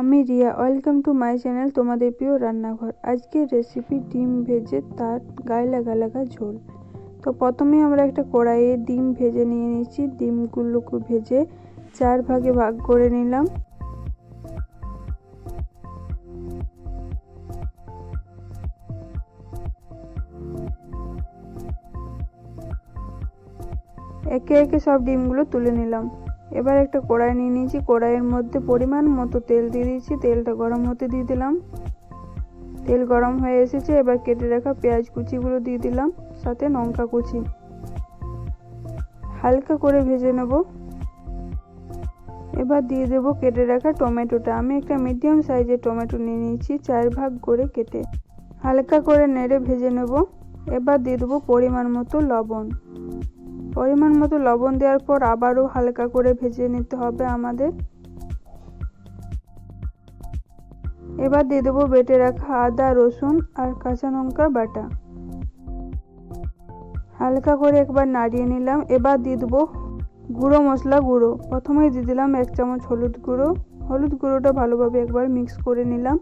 আমি Riya, welcome to my channel তোমাদের প্রিয় রান্নাঘর। আজকের রেসিপি ডিম ভেজে তার গায়ে লাগা লাগা ঝোল। তো প্রথমে আমরা একটা কড়াইয়ে ডিম ভেজে নিয়ে নিয়েছি। ডিমগুলোকে ভেজে 4 ভাগে ভাগ করে নিলাম। একে একে সব ডিমগুলো তুলে নিলাম। এবার একটা কড়াই নিয়ে নিয়েছি, কড়াইয়ের মধ্যে পরিমাণ মতো তেল দিয়ে দিয়েছি। তেলটা গরম হতে দিয়ে দিলাম। তেল গরম হয়ে এসেছে, এবার কেটে রাখা পেঁয়াজ কুচিগুলো দিয়ে দিলাম, সাথে লঙ্কা কুচি। হালকা করে ভেজে নেব। এবার দিয়ে দেব কেটে রাখা টমেটোটা। আমি একটা মিডিয়াম সাইজের টমেটো নিয়ে নিয়েছি, 4 ভাগ করে কেটে। হালকা করে নেড়ে ভেজে নেব। এবার দিয়ে দেবো পরিমাণ মতো লবণ। পরিমাণ মতো লবণ দেওয়ার পর আবারও হালকা করে ভেজে নিতে হবে আমাদের। এবার দিয়ে দেবো বেটে রাখা আদা, রসুন আর কাঁচা লঙ্কা বাটা। হালকা করে একবার নাড়িয়ে নিলাম। এবার দিয়ে দেবো গুঁড়ো মশলা গুঁড়ো। প্রথমেই দিয়ে দিলাম 1 চামচ হলুদ গুঁড়ো। হলুদ গুঁড়োটা ভালোভাবে একবার মিক্স করে নিলাম।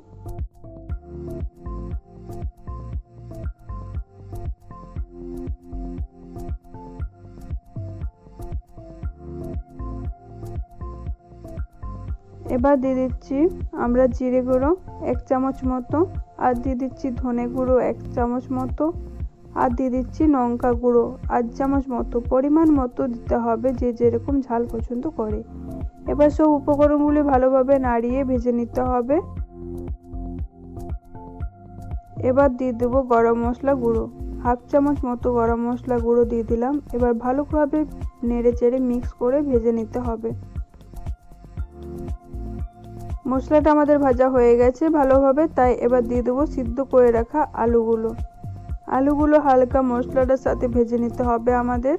এবার দিয়ে দিচ্ছি আমরা জিরে গুঁড়ো 1 চামচ মতো, আর দিয়ে দিচ্ছি ধনে গুঁড়ো 1 চামচ মতো, আর দিয়ে দিচ্ছি লঙ্কা গুঁড়ো 1 চামচ মতো। পরিমাণ মতো দিতে হবে, যে যেরকম ঝাল পছন্দ করে। এবার সব উপকরণগুলি ভালোভাবে নাড়িয়ে ভেজে নিতে হবে। এবার দিয়ে দেবো গরম মশলা গুঁড়ো 1/2 চামচ মতো। গরম মশলা গুঁড়ো দিয়ে দিলাম। এবার ভালোভাবে নেড়ে চেড়ে মিক্স করে ভেজে নিতে হবে। মশলাটা আমাদের ভাজা হয়ে গেছে ভালোভাবে, তাই এবার দিয়ে দেবো সিদ্ধ করে রাখা আলুগুলো। আলুগুলো হালকা মশলাটার সাথে ভেজে নিতে হবে আমাদের।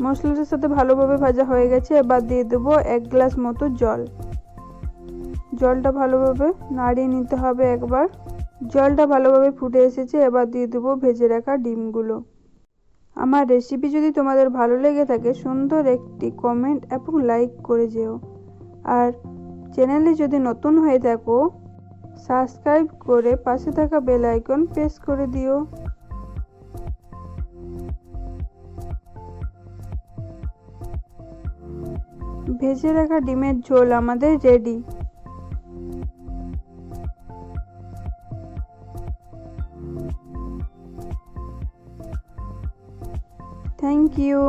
মশলাটার সাথে ভালোভাবে ভাজা হয়ে গেছে। এবার দিয়ে দেবো 1 গ্লাস মতো জল। জলটা ভালোভাবে নাড়িয়ে নিতে হবে একবার। জলটা ভালোভাবে ফুটে এসেছে। এবার দিয়ে দেবো ভেজে রাখা ডিমগুলো। আমার রেসিপি যদি তোমাদের ভালো লেগে থাকে, সুন্দর একটি কমেন্ট এবং লাইক করে যেও। আর চ্যানেলে যদি নতুন হয়ে থাকো, সাবস্ক্রাইব করে পাশে থাকা বেল আইকন প্রেস করে দিও। ভেজে রাখা ডিমের ঝোল আমাদের রেডি। Thank you.